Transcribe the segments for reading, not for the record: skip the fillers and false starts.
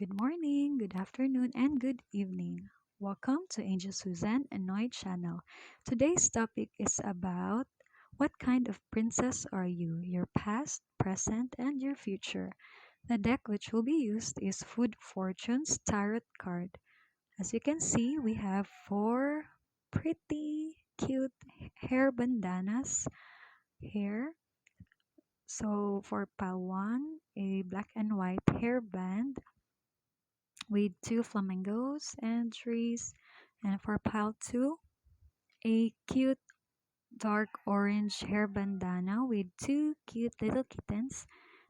Good morning, good afternoon, and good evening. Welcome to Angel Suzanne and Noy channel. Today's topic is about what kind of princess are you, your past, present, and your future. The deck which will be used is Food Fortunes Tarot card. As you can see, we have four pretty cute hair bandanas here. So for pile 1, a black and white hairband with two flamingos and trees. And for pile 2, a cute dark orange hair bandana with two cute little kittens.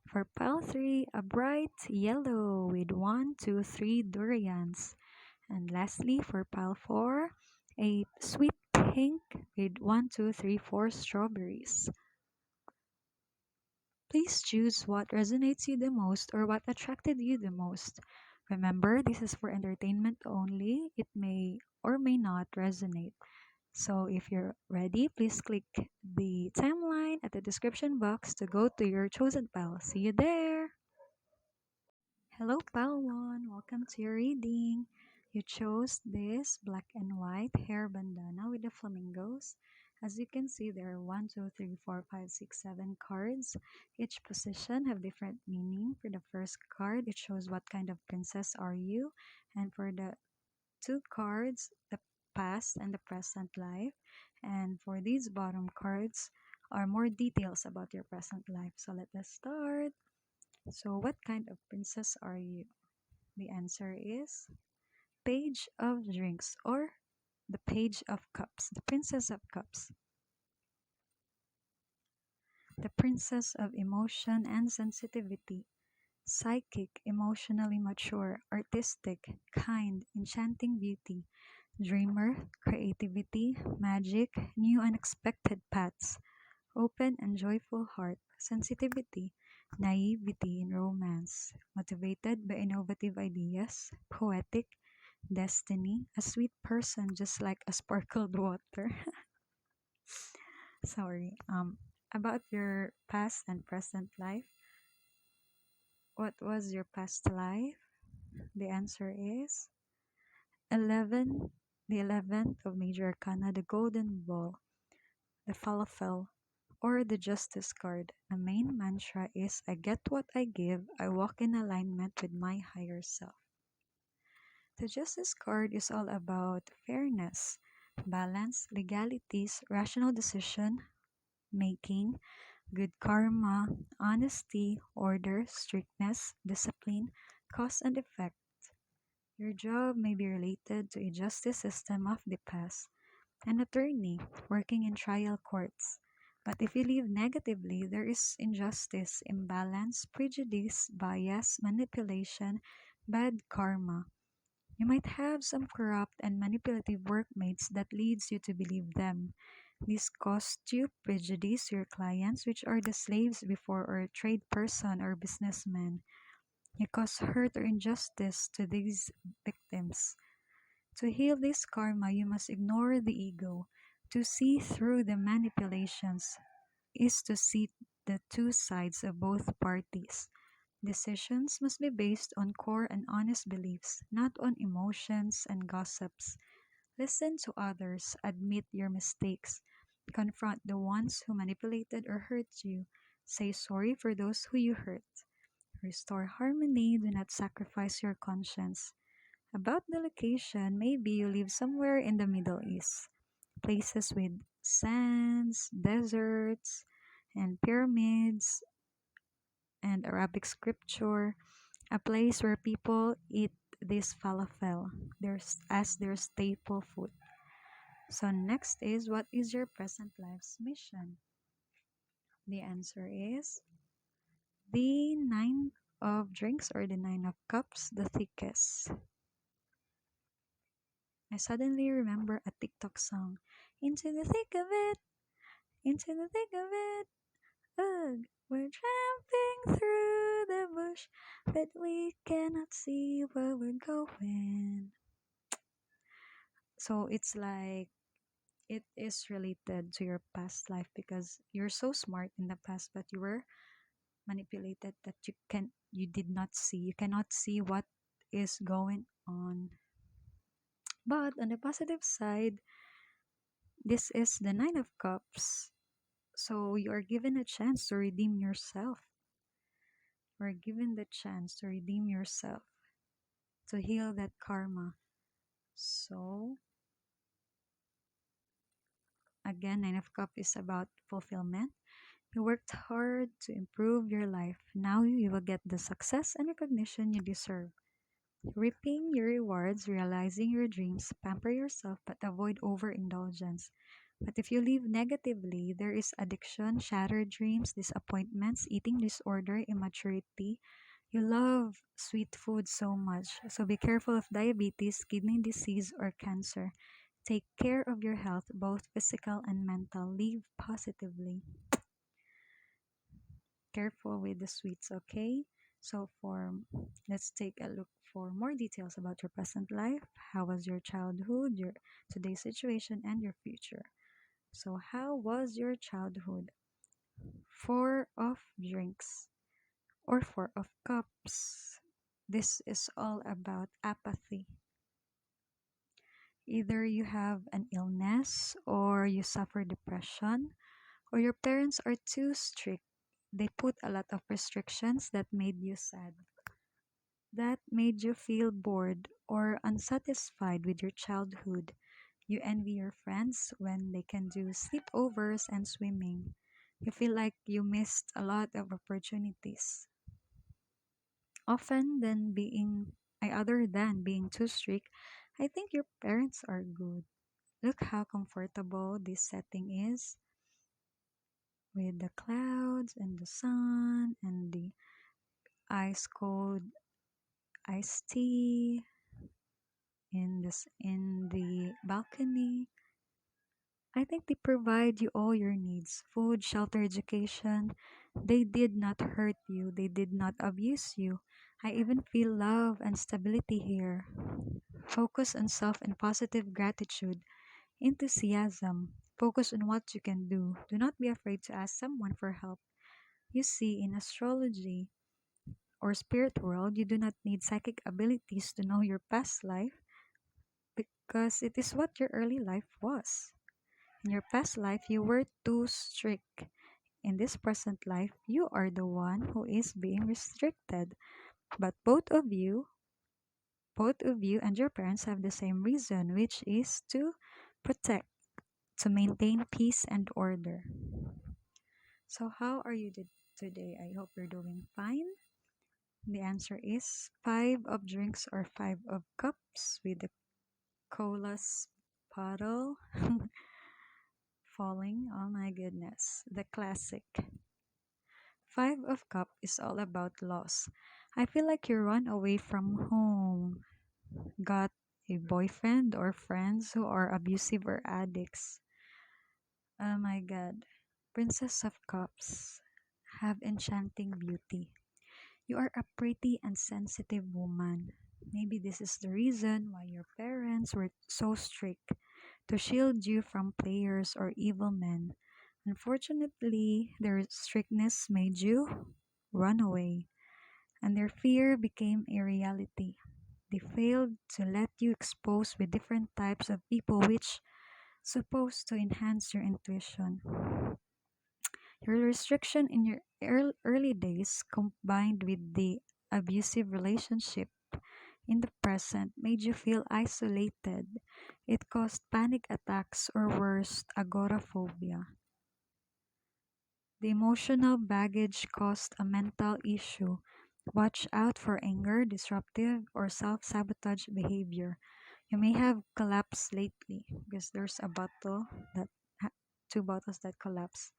For pile 3, a bright yellow with one, two, three durians. And lastly, for pile 4, a sweet pink with one, two, three, four strawberries. Please choose what resonates you the most or what attracted you the most. Remember, this is for entertainment only. It may or may not resonate. So if you're ready, please click the timeline at the description box to go to your chosen pile. See you there! Hello, pile 1. Welcome to your reading. You chose this black and white hair bandana with the flamingos. As you can see, there are 1, 2, 3, 4, 5, 6, 7 cards. Each position have different meaning. For the first card, it shows what kind of princess are you. And for the two cards, the past and the present life. And for these bottom cards are more details about your present life. So let us start. So what kind of princess are you? The answer is Page of Drinks or the Page of Cups, the Princess of Cups. The Princess of Emotion and Sensitivity. Psychic, emotionally mature, artistic, kind, enchanting beauty. Dreamer, creativity, magic, new unexpected paths. Open and joyful heart. Sensitivity, naivety in romance. Motivated by innovative ideas. Poetic, destiny, a sweet person just like a sparkled water. Sorry. About your past and present life. What was your past life? The answer is 11, the 11th of Major Arcana, the Golden Ball, the Falafel, or the Justice card. The main mantra is I get what I give, I walk in alignment with my higher self. The Justice card is all about fairness, balance, legalities, rational decision making, good karma, honesty, order, strictness, discipline, cause and effect. Your job may be related to a justice system of the past, an attorney working in trial courts. But if you live negatively, there is injustice, imbalance, prejudice, bias, manipulation, bad karma. You might have some corrupt and manipulative workmates that leads you to believe them. This costs you prejudice your clients, which are the slaves before or a trade person or businessman. You cause hurt or injustice to these victims. To heal this karma, you must ignore the ego. To see through the manipulations is to see the two sides of both parties. Decisions must be based on core and honest beliefs, not on emotions and gossips. Listen to others, admit your mistakes, confront the ones who manipulated or hurt you, say sorry for those who you hurt. Restore harmony, do not sacrifice your conscience. About the location, maybe you live somewhere in the Middle East, places with sands, deserts, and pyramids, and Arabic scripture, a place where people eat this falafel as their staple food. So next is, what is your present life's mission? The answer is the Nine of Drinks or the Nine of Cups, the thickest. I suddenly remember a TikTok song. Into the thick of it, into the thick of it. Ugh, we're tramping through the bush, but we cannot see where we're going. So it's like it is related to your past life because you're so smart in the past, but you were manipulated that you did not see. You cannot see what is going on. But on the positive side, this is the Nine of Cups. So you are given a chance to redeem yourself. You are given the chance to redeem yourself, to heal that karma. So again, Nine of Cups is about fulfillment. You worked hard to improve your life. Now you will get the success and recognition you deserve. Reaping your rewards, realizing your dreams, pamper yourself but avoid overindulgence. But if you live negatively, there is addiction, shattered dreams, disappointments, eating disorder, immaturity. You love sweet food so much, so be careful of diabetes, kidney disease, or cancer. Take care of your health, both physical and mental. Live positively. Careful with the sweets, okay? So for let's take a look for more details about your present life. How was your childhood, your today's situation, and your future? So how was your childhood? Four of drinks or four of cups. This is all about apathy. Either you have an illness or you suffer depression or your parents are too strict. They put a lot of restrictions that made you sad, that made you feel bored or unsatisfied with your childhood. You envy your friends when they can do sleepovers and swimming. You feel like you missed a lot of opportunities. Often than being other than being too strict, I think your parents are good. Look how comfortable this setting is with the clouds and the sun and the ice cold iced tea in the balcony. I think they provide you all your needs: food, shelter, education. They did not hurt you, they did not abuse you. I even feel love and stability here. Focus on self and positive gratitude, enthusiasm. Focus on what you can do. Do not be afraid to ask someone for help. You see, in astrology or spirit world, you do not need psychic abilities to know your past life because it is what your early life was. In your past life, you were too strict. In this present life, you are the one who is being restricted. But both of you and your parents have the same reason, which is to protect, to maintain peace and order. So, how are you today? I hope you're doing fine. The answer is five of drinks or five of cups with the cola's bottle falling. Oh my goodness, the classic. Five of Cup is all about loss. I feel like you run away from home, got a boyfriend or friends who are abusive or addicts. Oh my god. Princess of Cups have enchanting beauty. You are a pretty and sensitive woman. Maybe this is the reason why your parents were so strict, to shield you from players or evil men. Unfortunately, their strictness made you run away, and their fear became a reality. They failed to let you expose with different types of people, which supposed to enhance your intuition. Your restriction in your early days combined with the abusive relationship in the present made you feel isolated. It caused panic attacks or worse, agoraphobia. The emotional baggage caused a mental issue. Watch out for anger, disruptive, or self sabotage behavior. You may have collapsed lately because there's a bottle that two bottles that collapse,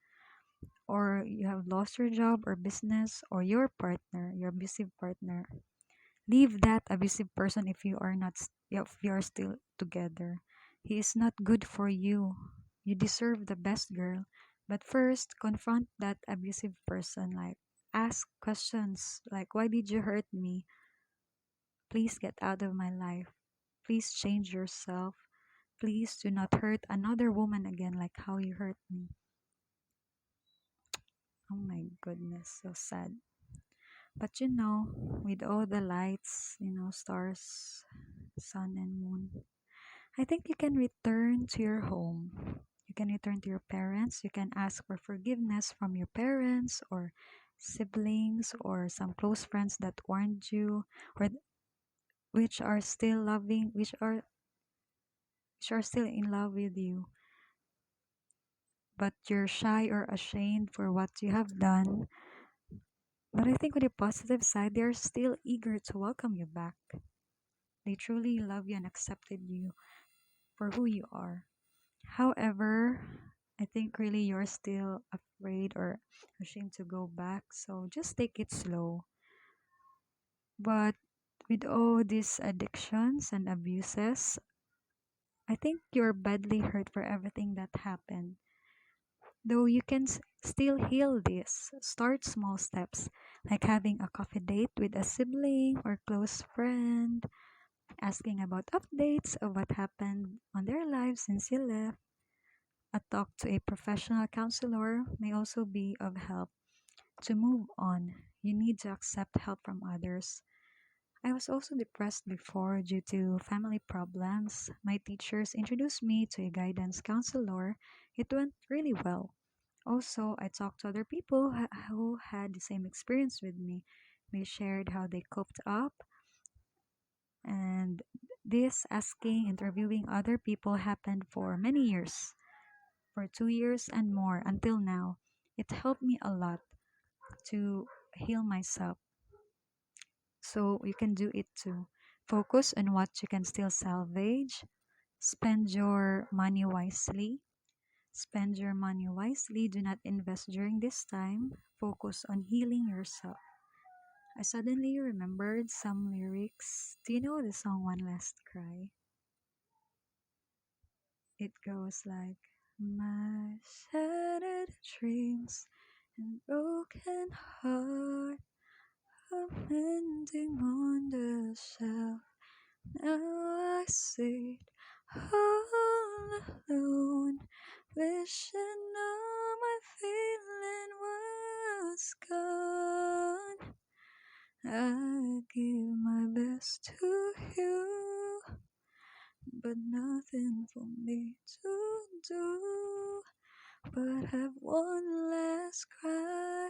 or you have lost your job or business, or your partner, your abusive partner. Leave that abusive person if you are not if you are still together. He is not good for you. You deserve the best, girl. But first, confront that abusive person. Like, ask questions like, why did you hurt me? Please get out of my life. Please change yourself. Please do not hurt another woman again like how you hurt me. Oh my goodness, so sad. But with all the lights, stars, sun, and moon, I think you can return to your home. You can return to your parents. You can ask for forgiveness from your parents or siblings or some close friends that warned you or which are still loving, which are still in love with you, but you're shy or ashamed for what you have done. But I think with the positive side, they're still eager to welcome you back. They truly love you and accepted you for who you are. However, I think really you're still afraid or ashamed to go back, so just take it slow. But with all these addictions and abuses, I think you're badly hurt for everything that happened. Though you can still heal this, start small steps, like having a coffee date with a sibling or close friend, asking about updates of what happened on their lives since you left. A talk to a professional counselor may also be of help. To move on, you need to accept help from others. I was also depressed before due to family problems. My teachers introduced me to a guidance counselor. It went really well. Also, I talked to other people who had the same experience with me. They shared how they coped up, and this asking, interviewing other people happened for many years, for 2 years and more until now. It helped me a lot to heal myself. So you can do it too. Focus on what you can still salvage. Spend your money wisely. Spend your money wisely. Do not invest during this time. Focus on healing yourself. I suddenly remembered some lyrics. Do you know the song One Last Cry? It goes like, my shattered dreams and broken heart are mending on the shelf. Now I sit all alone, wishing all my feeling was gone. I give my best to you, but nothing for me to do. But have one last cry,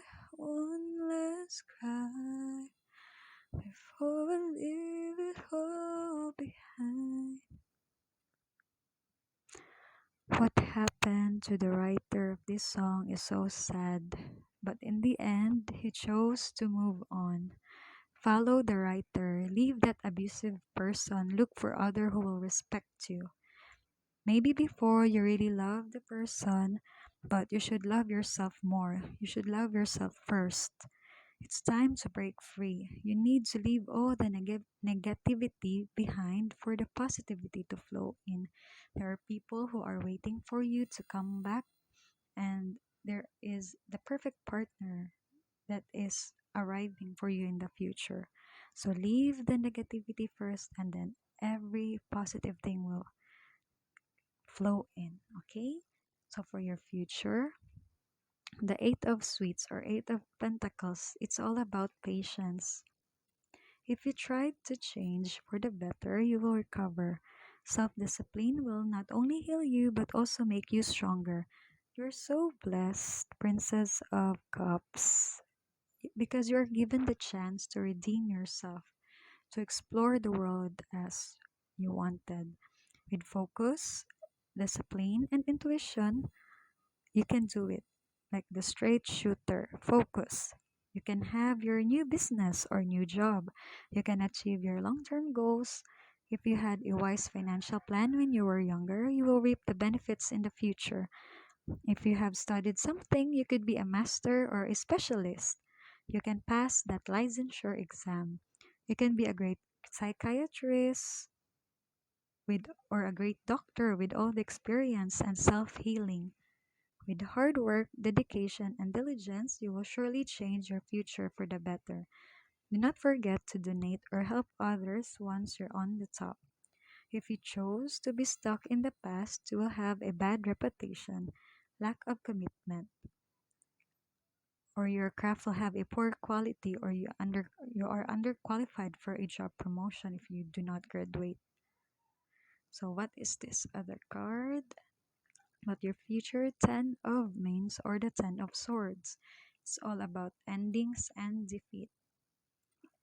before I leave it all behind. What happened to the writer of this song is so sad, but in the end, he chose to move on. Follow the writer, leave that abusive person, look for other who will respect you. Maybe before you really love the person, but you should love yourself more. You should love yourself first. It's time to break free. You need to leave all the negativity behind for the positivity to flow in. There are people who are waiting for you to come back, and there is the perfect partner that is arriving for you in the future. So leave the negativity first, and then every positive thing will flow in. Okay? So for your future, the Eight of Sweets or Eight of Pentacles, it's all about patience. If you try to change for the better, you will recover. Self discipline will not only heal you but also make you stronger. You're so blessed, Princess of Cups, because you're given the chance to redeem yourself, to explore the world as you wanted. With focus, discipline, and intuition, you can do it. Like the straight shooter, focus. You can have your new business or new job. You can achieve your long term goals. If you had a wise financial plan when you were younger, you will reap the benefits in the future. If you have studied something, you could be a master or a specialist. You can pass that licensure exam. You can be a great psychiatrist with or a great doctor with all the experience and self-healing. With hard work, dedication, and diligence, you will surely change your future for the better. Do not forget to donate or help others once you're on the top. If you chose to be stuck in the past, you will have a bad reputation, lack of commitment, or your craft will have a poor quality, or you are underqualified for a job promotion if you do not graduate. So what is this other card? What your future 10 of mains or the 10 of swords? It's all about endings and defeat.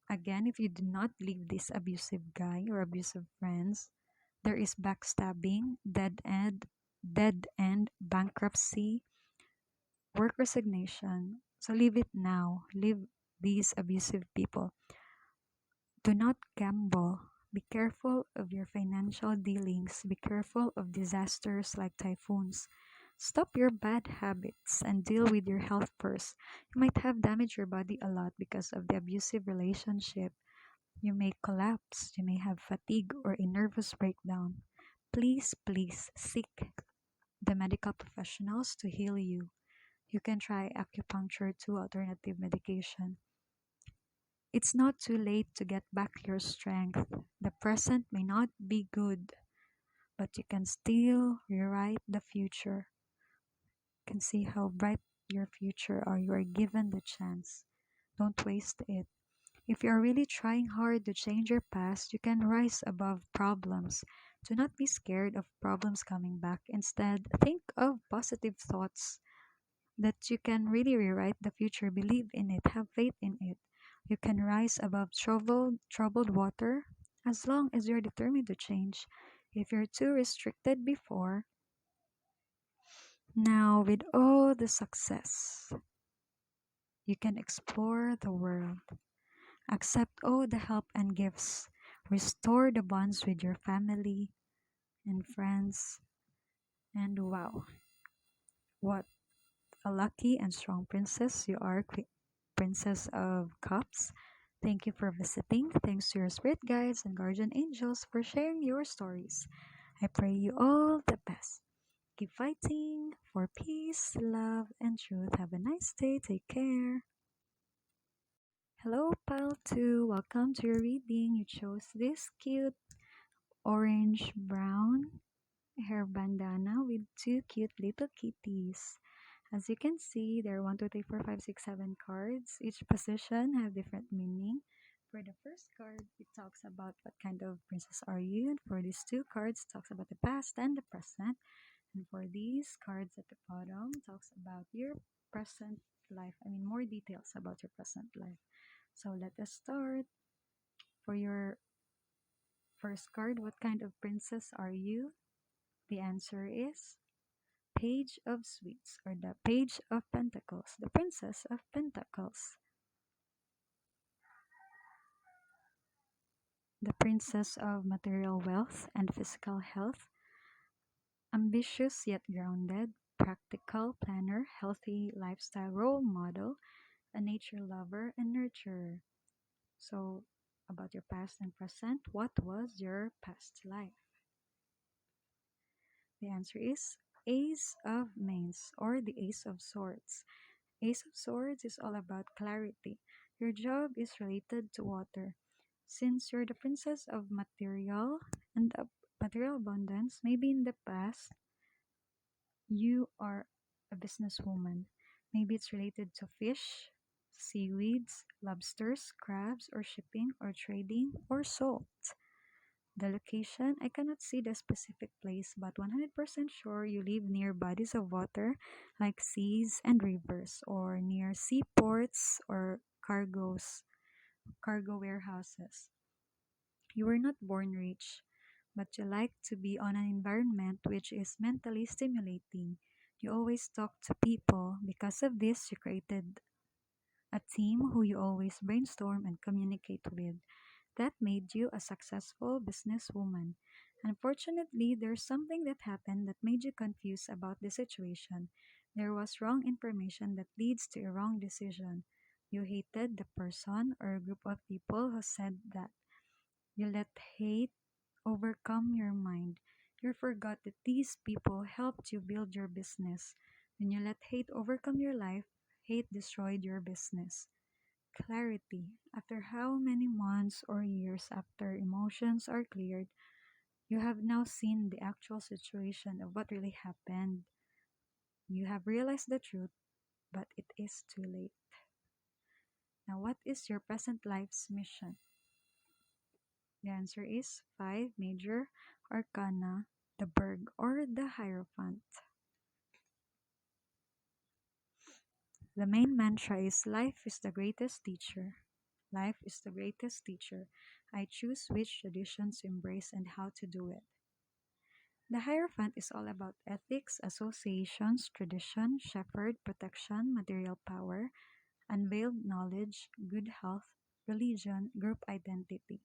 Again, if you do not leave this abusive guy or abusive friends, there is backstabbing, dead end, bankruptcy, work resignation. So leave it now. Leave these abusive people. Do not gamble. Be careful of your financial dealings. Be careful of disasters like typhoons. Stop your bad habits and deal with your health first. You might have damaged your body a lot because of the abusive relationship. You may collapse. You may have fatigue or a nervous breakdown. Please, please seek the medical professionals to heal you. You can try acupuncture to alternative medication. It's not too late to get back your strength. The present may not be good, but you can still rewrite the future. You can see how bright your future are. You are given the chance. Don't waste it. If you are really trying hard to change your past, you can rise above problems. Do not be scared of problems coming back. Instead, think of positive thoughts that you can really rewrite the future. Believe in it, have faith in it. You can rise above troubled water as long as you're determined to change. If you're too restricted before, now with all the success, you can explore the world. Accept all the help and gifts. Restore the bonds with your family and friends. And wow, what a lucky and strong princess you are, Princess of Cups. Thank you for visiting. Thanks to your spirit guides and guardian angels for sharing your stories. I pray you all the best. Keep fighting for peace, love, and truth. Have a nice day. Take care. Hello, pile 2. Welcome to your reading. You chose this cute orange brown hair bandana with two cute little kitties. As you can see, there are 1, 2, 3, 4, 5, 6, 7 cards. Each position have different meaning. For the first card, it talks about what kind of princess are you. And for these two cards, it talks about the past and the present. And for these cards at the bottom, it talks about your present life. I mean, more details about your present life. So let us start. For your first card, what kind of princess are you? The answer is Page of Sweets, or the Page of Pentacles, the Princess of Pentacles, the Princess of Material Wealth and Physical Health, ambitious yet grounded, practical planner, healthy lifestyle role model, a nature lover and nurturer. So, about your past and present, what was your past life? The answer is Ace of Mains, or the Ace of Swords. Ace of Swords is all about clarity. Your job is related to water. Since you're the princess of material and material abundance, maybe in the past you are a businesswoman. Maybe it's related to fish, seaweeds, lobsters, crabs, or shipping, or trading, or salt. The location, I cannot see the specific place, but 100% sure you live near bodies of water like seas and rivers, or near seaports or cargo warehouses. You were not born rich, but you like to be on an environment which is mentally stimulating. You always talk to people. Because of this, you created a team who you always brainstorm and communicate with. That made you a successful businesswoman. Unfortunately, there's something that happened that made you confused about the situation. There was wrong information that leads to a wrong decision. You hated the person or a group of people who said that. You let hate overcome your mind. You forgot that these people helped you build your business. When you let hate overcome your life, hate destroyed your business. Clarity. After how many months or years after emotions are cleared, you have now seen the actual situation of what really happened. You have realized the truth, but it is too late. Now, what is your present life's mission? The answer is 5 major arcana, the Berg or the Hierophant. The main mantra is life is the greatest teacher. Life is the greatest teacher. I choose which traditions to embrace and how to do it. The Hierophant is all about ethics, associations, tradition, shepherd, protection, material power, unveiled knowledge, good health, religion, group identity.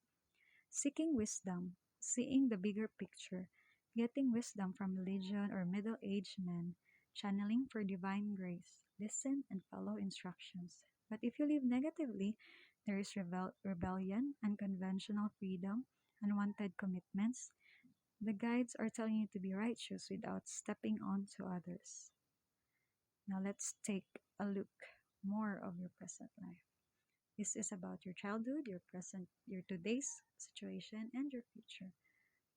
Seeking wisdom, seeing the bigger picture, getting wisdom from religion or middle aged men, channeling for divine grace, listen and follow instructions. But if you live negatively, there is rebellion, unconventional freedom, unwanted commitments. The guides are telling you to be righteous without stepping on to others. Now let's take a look more of your present life. This is about your childhood, your present, your today's situation, and your future.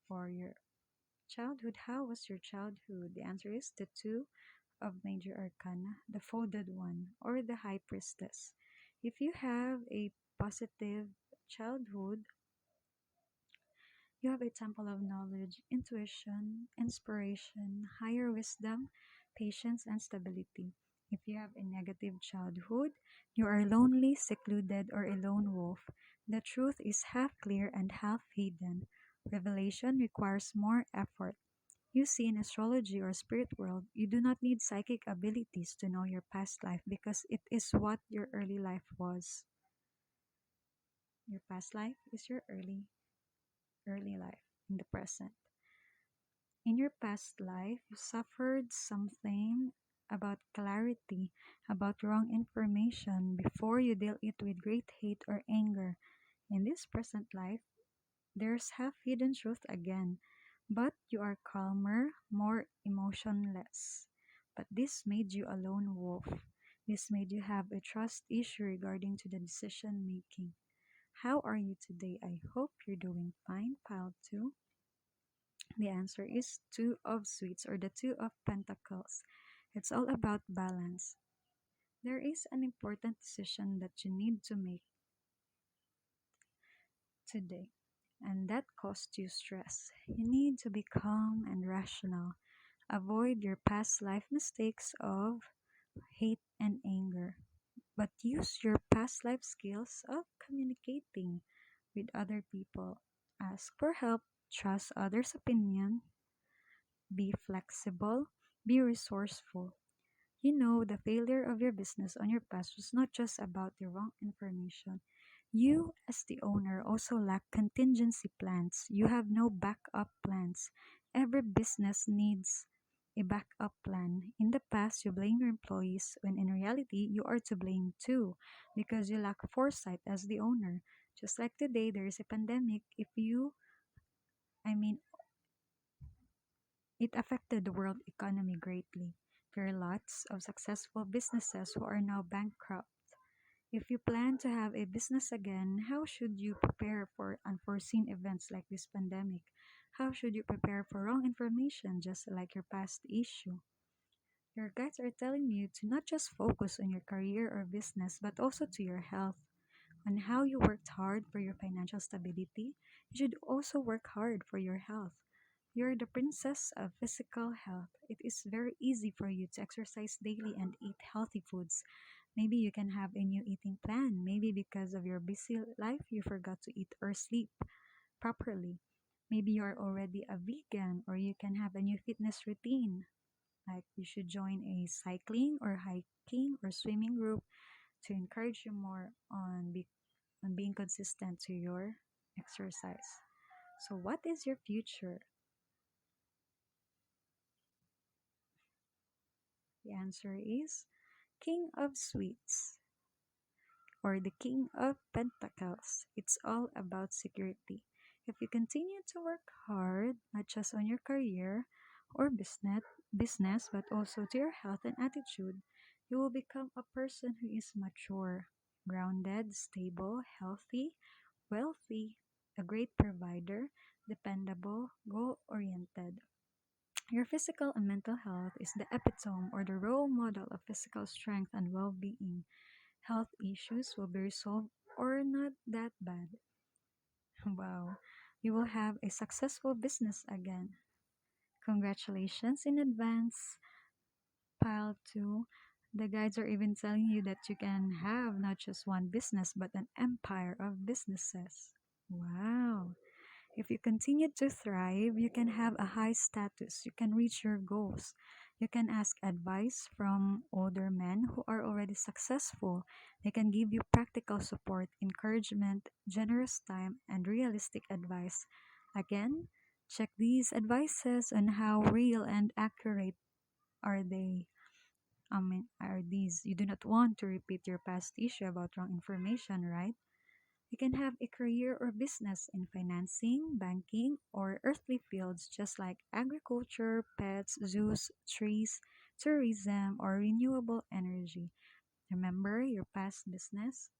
For your childhood, how was your childhood? The answer is the two of major arcana, the folded one, or the high priestess. If you have a positive childhood, you have a temple of knowledge, intuition, inspiration, higher wisdom, patience, and stability. If you have a negative childhood, you are lonely, secluded, or a lone wolf. The truth is half clear and half hidden. Revelation requires more effort. You see, in astrology or spirit world, you do not need psychic abilities to know your past life because it is what your early life was. Your past life is your early life in the present. In your past life, you suffered something about clarity, about wrong information before you deal it with great hate or anger. In this present life, there's half hidden truth again, but you are calmer, more emotionless. But this made you a lone wolf. This made you have a trust issue regarding to the decision making. How are you today? I hope you're doing fine, pile 2. The answer is Two of Sweets or the Two of Pentacles. It's all about balance. There is an important decision that you need to make today, and that costs you stress. You need to be calm and rational. Avoid your past life mistakes of hate and anger, but use your past life skills of communicating with other people. Ask for help, trust others' opinion, be flexible, be resourceful. You know, the failure of your business on your past was not just about the wrong information. You, as the owner, also lack contingency plans. You have no backup plans. Every business needs a backup plan. In the past, you blame your employees when in reality, you are to blame too because you lack foresight as the owner. Just like today, there is a pandemic. I mean, it affected the world economy greatly. There are lots of successful businesses who are now bankrupt. If you plan to have a business again, how should you prepare for unforeseen events like this pandemic? How should you prepare for wrong information, just like your past issue? Your guides are telling you to not just focus on your career or business, but also to your health. On how you worked hard for your financial stability, you should also work hard for your health. You're the princess of physical health. It is very easy for you to exercise daily and eat healthy foods. Maybe you can have a new eating plan. Maybe because of your busy life, you forgot to eat or sleep properly. Maybe you're already a vegan or you can have a new fitness routine. Like you should join a cycling or hiking or swimming group to encourage you more on being consistent to your exercise. So, what is your future? The answer is King of Sweets or the King of Pentacles. It's all about security. If you continue to work hard, not just on your career or business, but also to your health and attitude, you will become a person who is mature, grounded, stable, healthy, wealthy, a great provider, dependable, goal oriented. Your physical and mental health is the epitome or the role model of physical strength and well being. Health issues will be resolved or not that bad. Wow, you will have a successful business again. Congratulations in advance. Pile 2. The guides are even telling you that you can have not just one business but an empire of businesses. Wow. If you continue to thrive, you can have a high status, you can reach your goals. You can ask advice from older men who are already successful. They can give you practical support, encouragement, generous time, and realistic advice. Again, check these advices on how real and accurate are they. Are these? You do not want to repeat your past issue about wrong information, right? You can have a career or business in financing, banking, or earthly fields just like agriculture, pets, zoos, trees, tourism, or renewable energy. Remember, your past business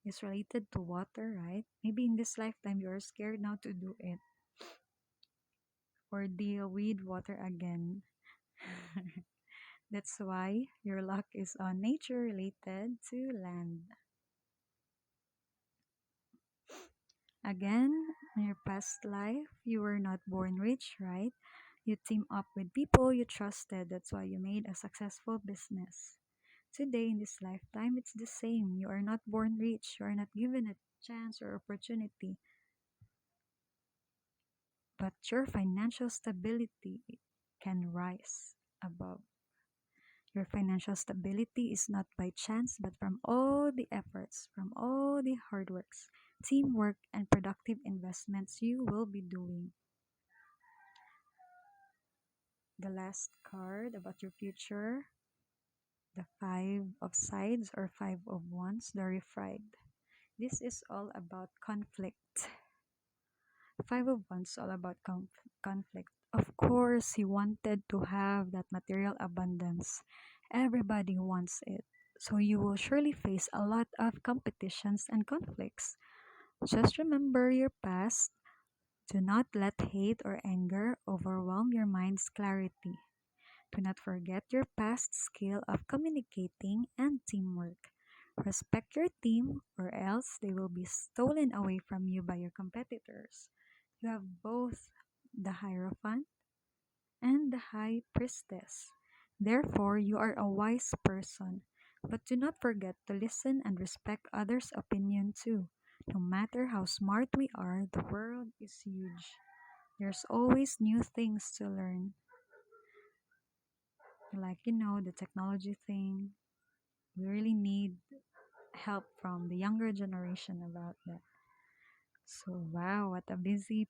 is related to water, right? Maybe in this lifetime you're scared now to do it or deal with water again. That's why your luck is on nature related to land. Again, in your past life, you were not born rich, right? You team up with people you trusted. That's why you made a successful business. Today, in this lifetime, it's the same. You are not born rich. You are not given a chance or opportunity. But your financial stability can rise above. Your financial stability is not by chance, but from all the efforts, from all the hard works, teamwork, and productive investments you will be doing. The last card about your future, the Five of Sides or Five of Wands, the Refried. This is all about conflict. Five of Wands all about conflict. Of course, he wanted to have that material abundance. Everybody wants it. So you will surely face a lot of competitions and conflicts. Just remember your past. Do not let hate or anger overwhelm your mind's clarity. Do not forget your past skill of communicating and teamwork. Respect your team, or else they will be stolen away from you by your competitors. You have both the Hierophant and the High Priestess. Therefore, you are a wise person. But do not forget to listen and respect others' opinion too. No matter how smart we are, the world is huge. There's always new things to learn. Like, the technology thing. We really need help from the younger generation about that. So, wow, what a busy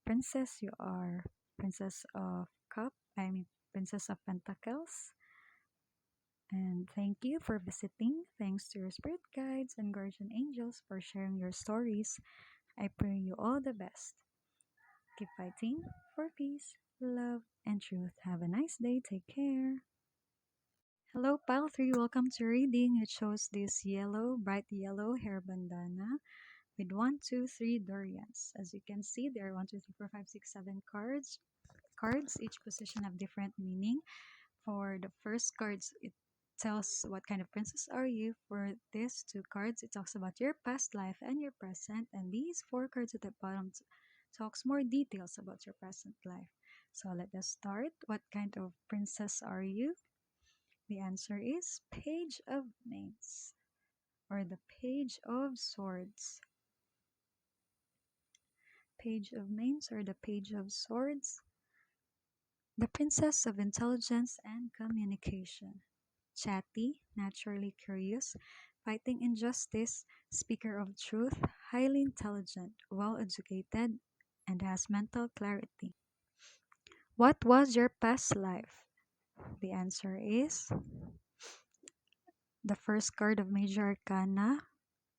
princess you are. Princess of Princess of Pentacles. And thank you for visiting. Thanks to your spirit guides and guardian angels for sharing your stories. I pray you all the best. Keep fighting for peace, love, and truth. Have a nice day. Take care. Hello, Pile 3. Welcome to reading. It shows this bright yellow hair bandana with 1, 2, 3 durians. As you can see, there are 1, 2, 3, 4, 5, 6, 7 cards. Each position have different meaning. For the first cards, it tells what kind of princess are you. For these two cards, it talks about your past life and your present. And these four cards at the bottom talks more details about your present life. So let us start. What kind of princess are you? The answer is Page of Mains or the Page of Swords. Page of Mains or the Page of Swords. The Princess of Intelligence and Communication. Chatty, naturally curious, fighting injustice, speaker of truth, highly intelligent, well educated, and has mental clarity. What was your past life? The answer is the first card of Major Arcana,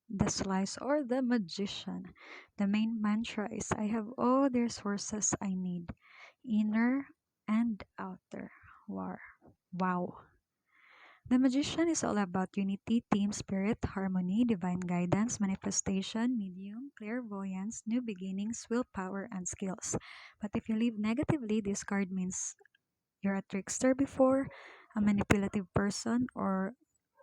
the Slice or the Magician. The main mantra is I have all the resources I need, inner and outer. War. Wow. The magician is all about unity, team spirit, harmony, divine guidance, manifestation, medium, clairvoyance, new beginnings, willpower, and skills. But if you live negatively, this card means you're a trickster before, a manipulative person, or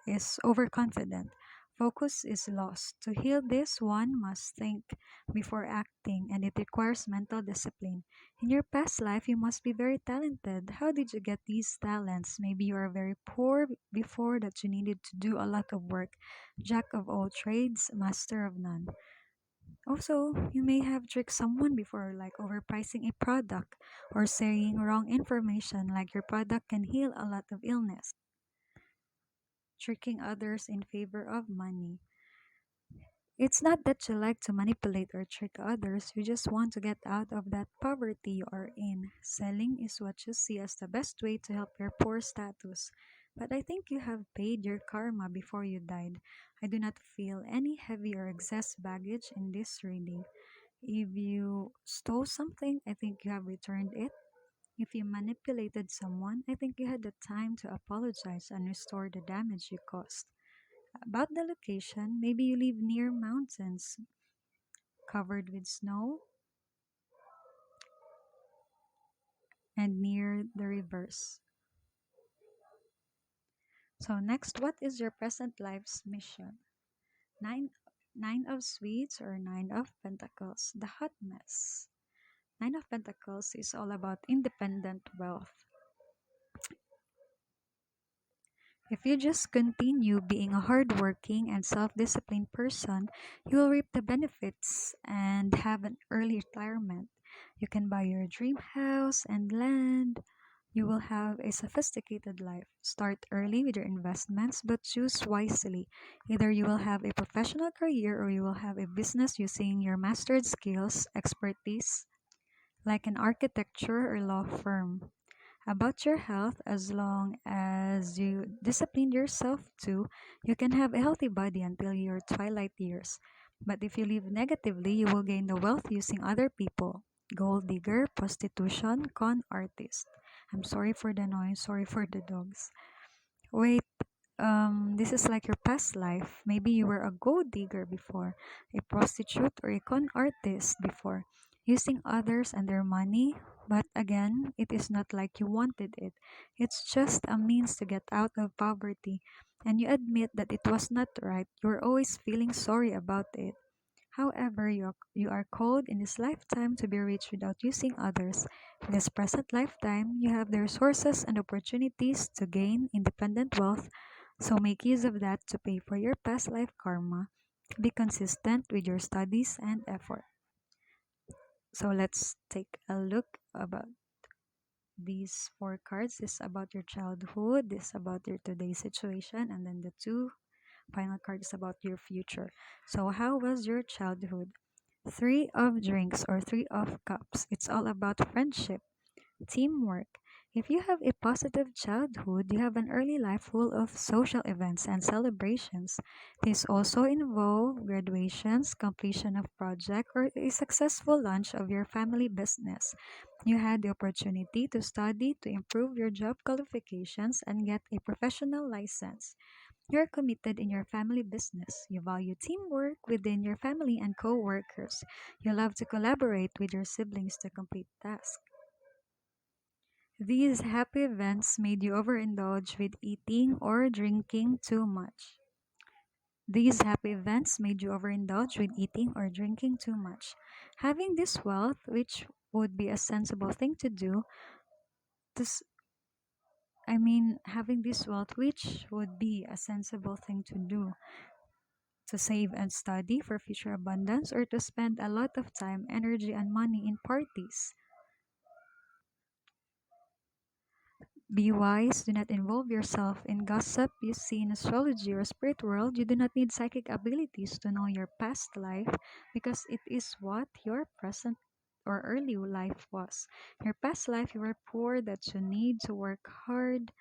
is overconfident. Focus is lost. To heal this, one must think before acting, and it requires mental discipline. In your past life, you must be very talented. How did you get these talents? Maybe you are very poor before that you needed to do a lot of work. Jack of all trades, master of none. Also, you may have tricked someone before, like overpricing a product or saying wrong information, like your product can heal a lot of illness. Tricking others in favor of money. It's not that you like to manipulate or trick others, you just want to get out of that poverty you are in. Selling is what you see as the best way to help your poor status. But I think you have paid your karma before you died. I do not feel any heavy or excess baggage in this reading. If you stole something, I think you have returned it. If you manipulated someone, I think you had the time to apologize and restore the damage you caused. About the location, maybe you live near mountains covered with snow and near the rivers. So next, what is your present life's mission? Nine Nine of Sweets or Nine of Pentacles, the hot mess. Nine of Pentacles is all about independent wealth. If you just continue being a hardworking and self disciplined person, you will reap the benefits and have an early retirement. You can buy your dream house and land. You will have a sophisticated life. Start early with your investments, but choose wisely. Either you will have a professional career or you will have a business using your mastered skills, expertise, like an architecture or law firm. About your health, as long as you discipline yourself too, you can have a healthy body until your twilight years. But if you live negatively, you will gain the wealth using other people. Gold digger, prostitution, con artist. I'm sorry for the noise, sorry for the dogs. Wait, this is like your past life. Maybe you were a gold digger before, a prostitute, or a con artist before, using others and their money. But again, it is not like you wanted it. It's just a means to get out of poverty. And you admit that it was not right. You're always feeling sorry about it. However, you are called in this lifetime to be rich without using others. In this present lifetime, you have the resources and opportunities to gain independent wealth, so make use of that to pay for your past life karma. Be consistent with your studies and effort. So let's take a look about these four cards. This is about your childhood, this is about your today's situation, and then the two final cards about your future. So how was your childhood? Three of drinks or three of cups. It's all about friendship, teamwork. If you have a positive childhood, you have an early life full of social events and celebrations. These also involve graduations, completion of project, or a successful launch of your family business. You had the opportunity to study to improve your job qualifications and get a professional license. You're committed in your family business. You value teamwork within your family and co-workers. You love to collaborate with your siblings to complete tasks. These happy events made you overindulge with eating or drinking too much. These happy events made you overindulge with eating or drinking too much. Having this wealth, which would be a sensible thing to do, this having this wealth, which would be a sensible thing to do, to save and study for future abundance, or to spend a lot of time, energy, and money in parties. Be wise, do not involve yourself in gossip you see in astrology or spirit world. You do not need psychic abilities to know your past life because it is what your present or early life was. Your past life, you were poor, that you need to work hard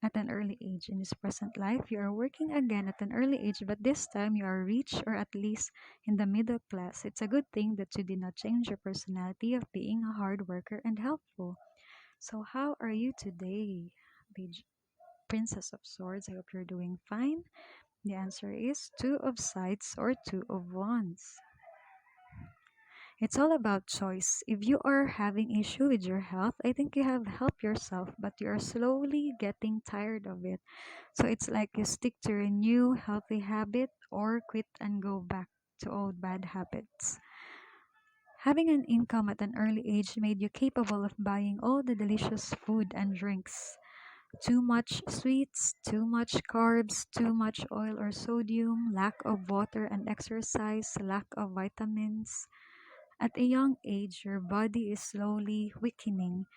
at an early age. In this present life, you are working again at an early age, but this time you are rich or at least in the middle class. It's a good thing that you did not change your personality of being a hard worker and helpful. So, how are you today, Paige? Princess of Swords. I hope you're doing fine. The answer is Two of Sides or Two of Wands. It's all about choice. If you are having issue with your health, I think you have helped yourself, but you are slowly getting tired of it. So it's like you stick to your new healthy habit or quit and go back to old bad habits. Having an income at an early age made you capable of buying all the delicious food and drinks. Too much sweets, too much carbs, too much oil or sodium, lack of water and exercise, lack of vitamins. At a young age, your body is slowly weakening,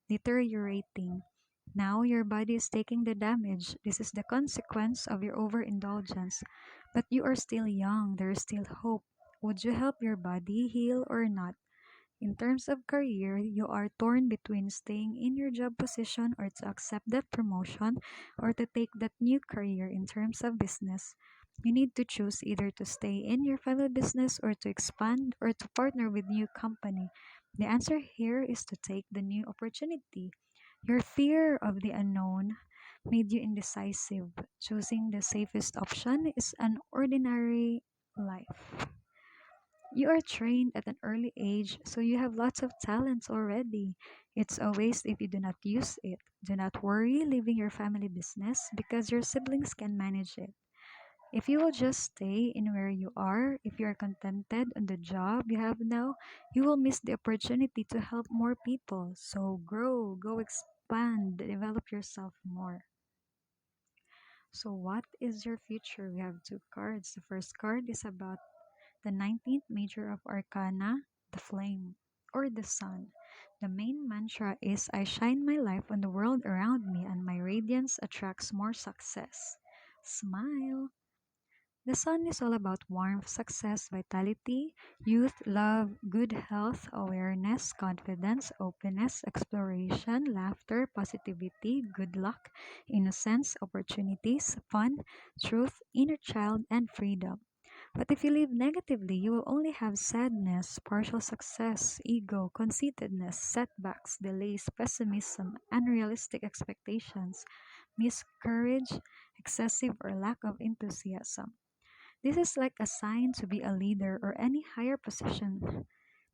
deteriorating. Now your body is taking the damage. This is the consequence of your overindulgence. But you are still young, there is still hope. Would you help your body heal or not? In terms of career, you are torn between staying in your job position or to accept that promotion or to take that new career in terms of business. You need to choose either to stay in your family business or to expand or to partner with new company. The answer here is to take the new opportunity. Your fear of the unknown made you indecisive. Choosing the safest option is an ordinary life. You are trained at an early age, so you have lots of talents already. It's a waste if you do not use it. Do not worry leaving your family business because your siblings can manage it. If you will just stay in where you are, if you are contented on the job you have now, you will miss the opportunity to help more people. So grow, go expand, develop yourself more. So, what is your future? We have two cards. The first card is about the 19th major of Arcana, the flame, or the sun. The main mantra is I shine my light on the world around me and my radiance attracts more success. Smile. The sun is all about warmth, success, vitality, youth, love, good health, awareness, confidence, openness, exploration, laughter, positivity, good luck, innocence, opportunities, fun, truth, inner child, and freedom. But if you live negatively, you will only have sadness, partial success, ego, conceitedness, setbacks, delays, pessimism, unrealistic expectations, miscourage, excessive or lack of enthusiasm. This is like a sign to be a leader or any higher position.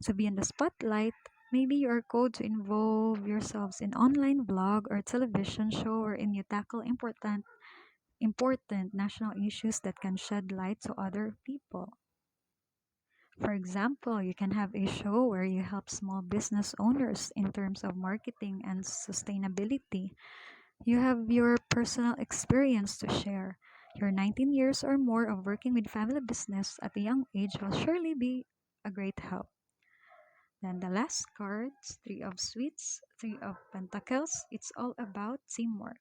To be in the spotlight, maybe you are called to involve yourselves in online blog or television show wherein you tackle important national issues that can shed light to other people. For example, you can have a show where you help small business owners in terms of marketing and sustainability. You have your personal experience to share. Your 19 years or more of working with family business at a young age will surely be a great help. Then the last cards, Three of Sweets, Three of Pentacles, it's all about teamwork.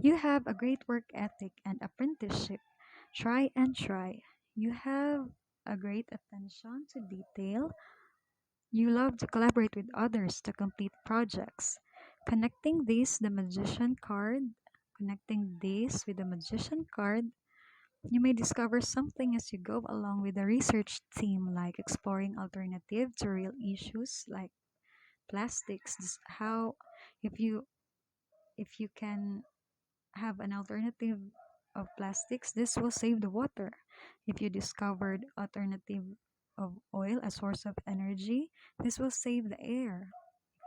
You have a great work ethic and apprenticeship. Try and try. You have a great attention to detail. You love to collaborate with others to complete projects. Connecting this, the magician card, connecting this with the magician card, you may discover something as you go along with the research team, like exploring alternative to real issues like plastics. How, if you if you can have an alternative of plastics, this will save the water. If you discovered alternative of oil, a source of energy, this will save the air.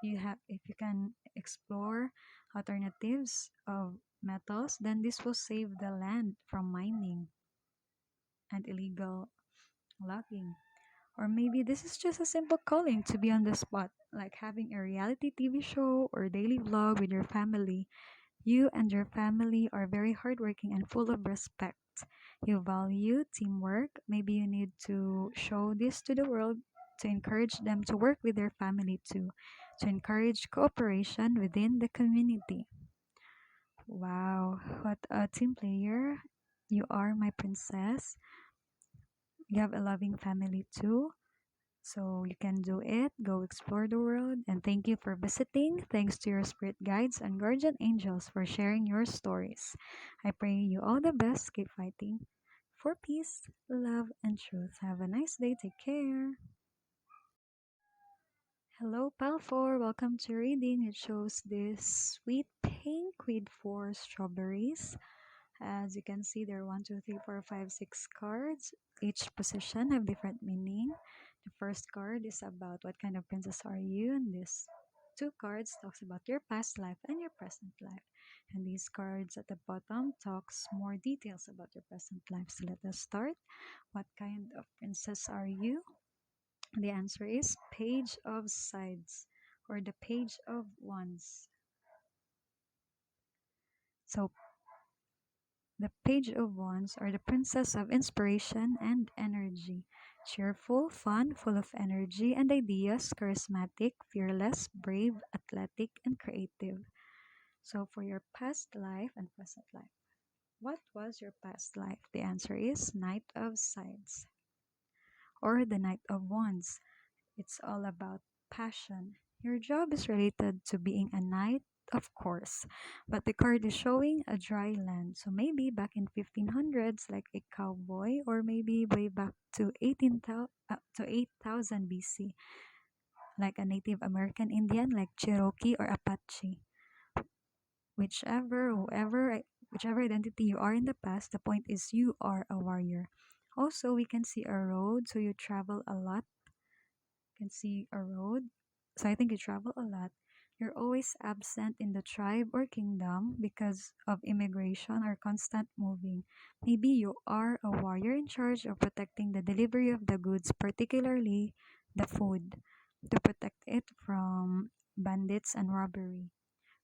If you can explore alternatives of metals, then this will save the land from mining and illegal logging. Or maybe this is just a simple calling to be on the spot, like having a reality TV show or daily vlog with your family. You and your family are very hardworking and full of respect. You value teamwork. Maybe you need to show this to the world to encourage them to work with their family too, to encourage cooperation within the community. Wow, what a team player. You are my princess. You have a loving family too. So you can do it. Go explore the world. And thank you for visiting. Thanks to your spirit guides and guardian angels for sharing your stories. I pray you all the best. Keep fighting for peace, love, and truth. Have a nice day. Take care. Hello, Pal 4. Welcome to reading. It shows this sweet pink with four strawberries. As you can see, there are 1, 2, 3, 4, 5, 6 cards. Each position have different meaning. The first card is about what kind of princess are you, and this two cards talks about your past life and your present life. And these cards at the bottom talks more details about your present life. So let us start. What kind of princess are you? The answer is page of sides or the page of wands. So the page of wands are the princess of inspiration and energy. Cheerful, fun, full of energy and ideas, charismatic, fearless, brave, athletic, and creative. So for your past life and present life, what was your past life? The answer is Knight of Sides or the Knight of Wands. It's all about passion. Your job is related to being a knight, of course, but the card is showing a dry land. So maybe back in 1500s, like a cowboy, or maybe way back to 8,000 BC, like a Native American Indian, like Cherokee or Apache. Whichever identity you are in the past, the point is you are a warrior. Also, we can see a road, so you travel a lot can see a road. So I think you travel a lot. You're always absent in the tribe or kingdom because of immigration or constant moving. Maybe you are a warrior in charge of protecting the delivery of the goods, particularly the food, to protect it from bandits and robbery.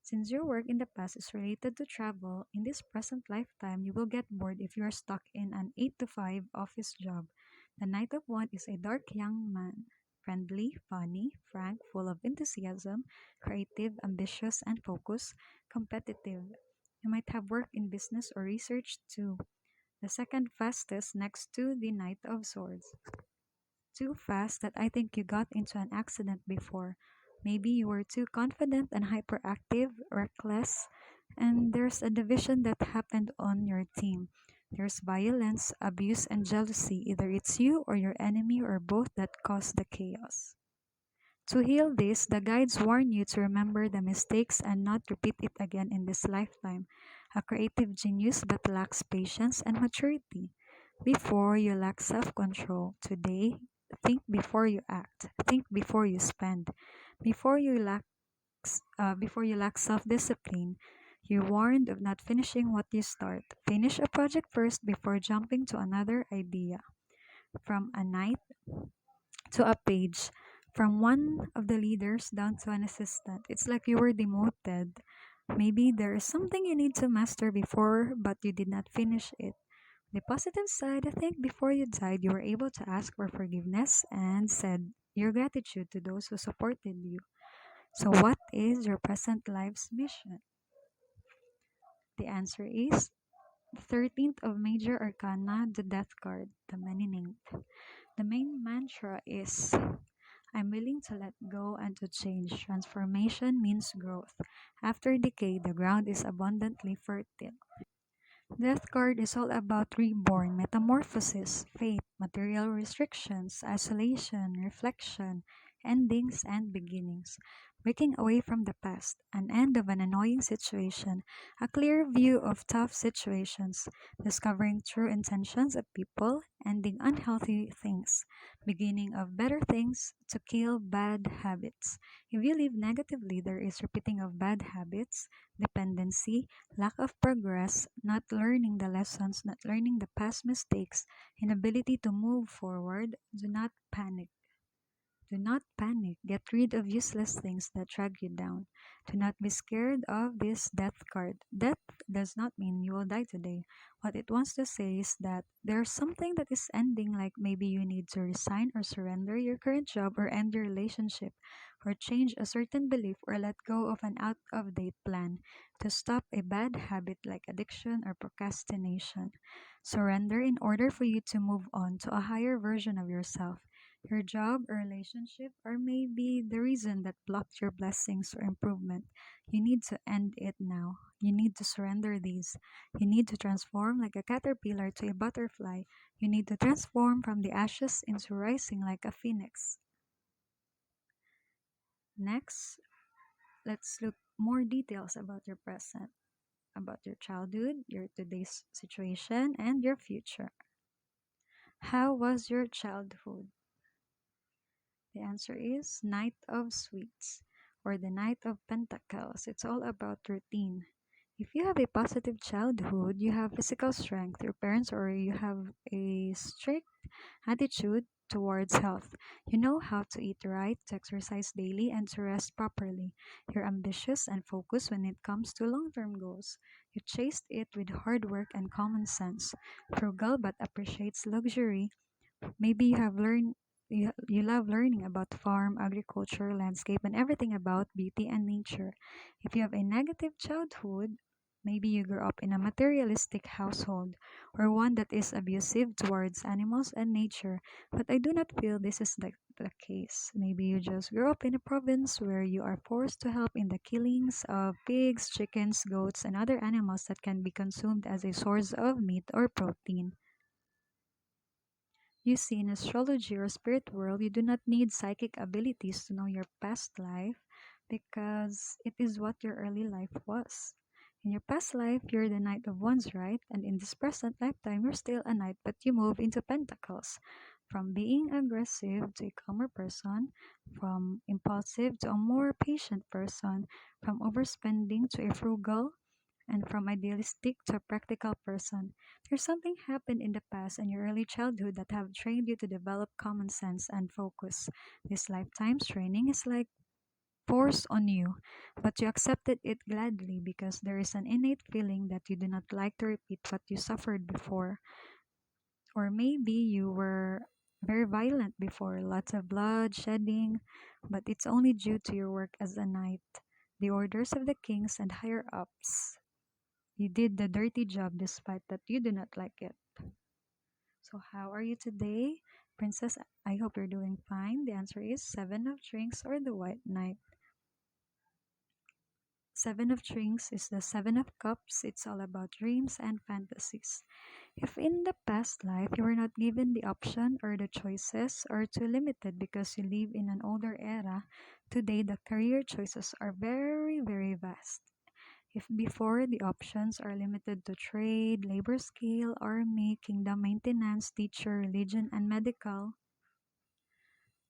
Since your work in the past is related to travel, in this present lifetime, you will get bored if you are stuck in an 8 to 5 office job. The Knight of Wands is a dark young man, friendly, funny, frank, full of enthusiasm, creative, ambitious, and focused, competitive. You might have worked in business or research too. The second fastest next to the Knight of Swords. Too fast that I think you got into an accident before. Maybe you were too confident and hyperactive, reckless, and there's a division that happened on your team. There's violence, abuse, and jealousy. Either it's you or your enemy or both that caused the chaos. To heal this, the guides warn you to remember the mistakes and not repeat it again in this lifetime. A creative genius but lacks patience and maturity. Before you lack self control. Today, think before you act. Think before you spend. Before you lack self discipline. You're warned of not finishing what you start. Finish a project first before jumping to another idea. From a knight to a page, from one of the leaders down to an assistant. It's like you were demoted. Maybe there is something you need to master before, but you did not finish it. The positive side, I think before you died, you were able to ask for forgiveness and said your gratitude to those who supported you. So, what is your present life's mission? The answer is 13th of Major Arcana, the Death card, the many named. The main mantra is I'm willing to let go and to change. Transformation means growth. After decay, the ground is abundantly fertile. Death card is all about reborn, metamorphosis, fate, material restrictions, isolation, reflection, endings and beginnings. Breaking away from the past, an end of an annoying situation, a clear view of tough situations, discovering true intentions of people, ending unhealthy things, beginning of better things to kill bad habits. If you live negatively, there is repeating of bad habits, dependency, lack of progress, not learning the lessons, not learning the past mistakes, inability to move forward, do not panic. Do not panic. Get rid of useless things that drag you down. Do not be scared of this death card. Death does not mean you will die today. What it wants to say is that there's something that is ending, like maybe you need to resign or surrender your current job or end your relationship or change a certain belief or let go of an out of date plan to stop a bad habit like addiction or procrastination. Surrender in order for you to move on to a higher version of yourself. Your job or relationship or maybe the reason that blocked your blessings or improvement. You need to end it now. You need to surrender these. You need to transform like a caterpillar to a butterfly. You need to transform from the ashes into rising like a phoenix. Next, let's look more details about your present, about your childhood, your today's situation, and your future. How was your childhood? The answer is Knight of Sweets or the Knight of Pentacles. It's all about routine. If you have a positive childhood, you have physical strength, your parents, or you have a strict attitude towards health. You know how to eat right, to exercise daily, and to rest properly. You're ambitious and focused when it comes to long term goals. You chased it with hard work and common sense. Frugal but appreciates luxury. Maybe you love learning about farm, agriculture, landscape, and everything about beauty and nature. If you have a negative childhood, maybe you grew up in a materialistic household or one that is abusive towards animals and nature. But I do not feel this is the case. Maybe you just grew up in a province where you are forced to help in the killings of pigs, chickens, goats, and other animals that can be consumed as a source of meat or protein. You see, in astrology or spirit world, you do not need psychic abilities to know your past life because it is what your early life was. In your past life, you're the Knight of Wands, right? And in this present lifetime, you're still a knight, but you move into Pentacles. From being aggressive to a calmer person, from impulsive to a more patient person, from overspending to a frugal, and from idealistic to a practical person. There's something happened in the past and your early childhood that have trained you to develop common sense and focus. This lifetime's training is like forced on you, but you accepted it gladly because there is an innate feeling that you do not like to repeat what you suffered before. Or maybe you were very violent before, lots of blood, shedding, but it's only due to your work as a knight, the orders of the kings and higher ups. You did the dirty job despite that you do not like it. So, how are you today? Princess, I hope you're doing fine. The answer is Seven of Drinks or the White Knight. Seven of Drinks is the Seven of Cups. It's all about dreams and fantasies. If in the past life you were not given the option or the choices or too limited because you live in an older era, today the career choices are very, very vast. If before the options are limited to trade, labor skill, army, kingdom maintenance, teacher, religion, and medical,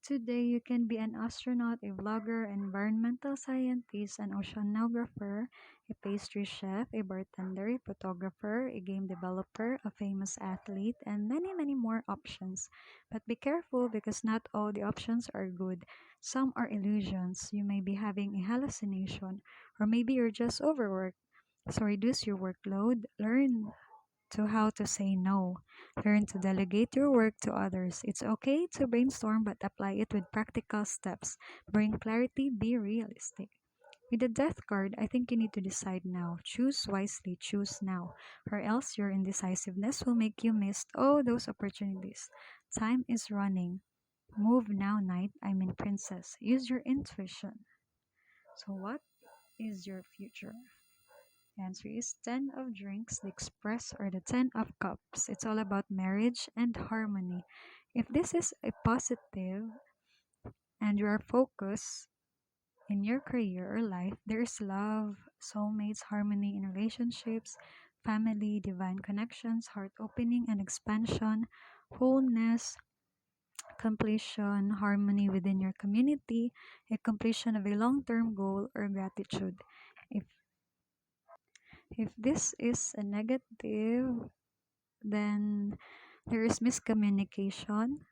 today you can be an astronaut, a vlogger, environmental scientist, an oceanographer, a pastry chef, a bartender, a photographer, a game developer, a famous athlete, and many, many more options. But be careful because not all the options are good. Some are illusions. You may be having a hallucination, or maybe you're just overworked. So reduce your workload, learn to how to say no, learn to delegate your work to others. It's okay to brainstorm but apply it with practical steps. Bring clarity, be realistic. With the death card, I think you need to decide now. Choose wisely, choose now, or else your indecisiveness will make you miss all those opportunities. Time is running. Move now, knight. I mean princess. Use your intuition. So what is your future? The answer is Ten of Drinks, the Express, or the Ten of Cups. It's all about marriage and harmony. If this is a positive and you are focused in your career or life, there's love, soulmates, harmony in relationships, family, divine connections, heart opening and expansion, wholeness, completion, harmony within your community, a completion of a long term goal, or gratitude. If if this is a negative, then there is miscommunication.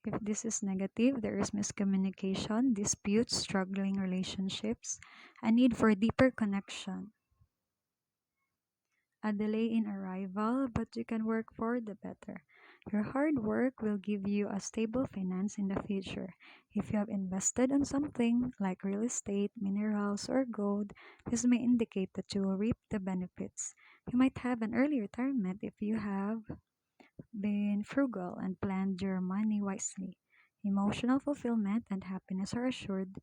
If this is negative, there is miscommunication, disputes, struggling relationships, a need for deeper connection, a delay in arrival, but you can work for the better. Your hard work will give you a stable finance in the future. If you have invested on something like real estate, minerals, or gold, this may indicate that you will reap the benefits. You might have an early retirement if you have been frugal and planned your money wisely. Emotional fulfillment and happiness are assured.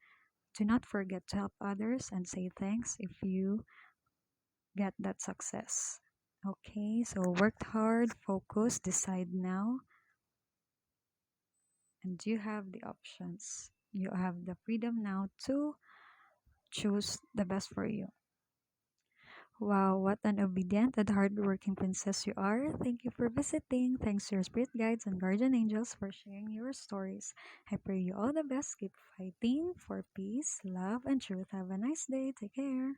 Do not forget to help others and say thanks if you get that success. Okay, so work hard, focus, decide now. and you have the options. You have the freedom now to choose the best for you. Wow, what an obedient and hardworking princess you are. Thank you for visiting. Thanks to your spirit guides and guardian angels for sharing your stories. I pray you all the best. Keep fighting for peace, love, and truth. Have a nice day. Take care.